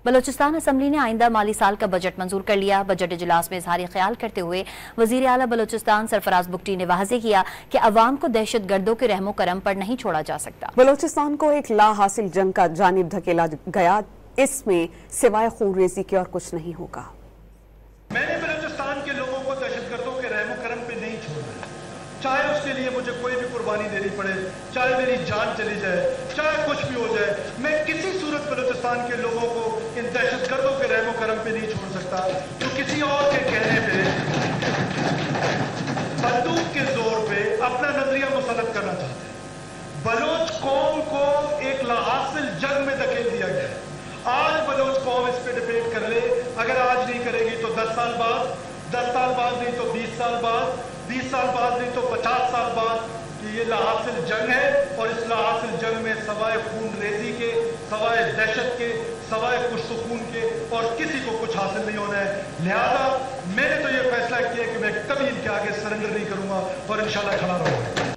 Balochistan assembly ने आइंदा माली साल का बजट मंजूर कर लिया। बजट इजलास में इजहार ख्याल करते हुए वजीर आला बलोचिस्तान सरफराज बुगटी ने वाज़ेह किया कि अवाम को दहशत गर्दों के रहमो करम पर नहीं छोड़ा जा सकता। बलोचिस्तान को एक ला हासिल जंग का जानिब धकेला गया, इसमें सिवाय खूनरेज़ी के और कुछ नहीं होगा। मैंने बलोचिस्तान के लोगों को दहशत गर्दों के रहमो करम पे नहीं छोड़ा, चाहे उसके लिए मुझे कोई भी कुर्बानी देनी पड़े, चाहे मेरी जान चली जाए, चाहे कुछ भी हो जाए, मैं किसी सूरत बलूचिस्तान के लोगों को इन दहशत गर्दों के रहमो करम पे नहीं छोड़ सकता जो किसी और के कहने पे बंदूक के जोर पे अपना नजरिया मुसल्लत करना चाहते हैं। बलोच कौम को एक लाहासिल जंग में धकेल दिया गया है। आज बलोच कौम इस पे डिबेट कर ले, अगर आज नहीं करेगी तो 10 साल बाद, 10 साल बाद नहीं तो 20 साल बाद, 20 साल बाद नहीं तो 50 साल बाद कि ये लाहासिल जंग है। और इस लाहासिल जंग में सवाए खून रेजी के, सवाए दहशत के, सवाए पुरसुकून के और किसी को कुछ हासिल नहीं होना है। लिहाजा मैंने तो ये फैसला किया कि मैं कभी इनके आगे सरेंडर नहीं करूंगा और इंशाल्लाह खड़ा रहूंगा।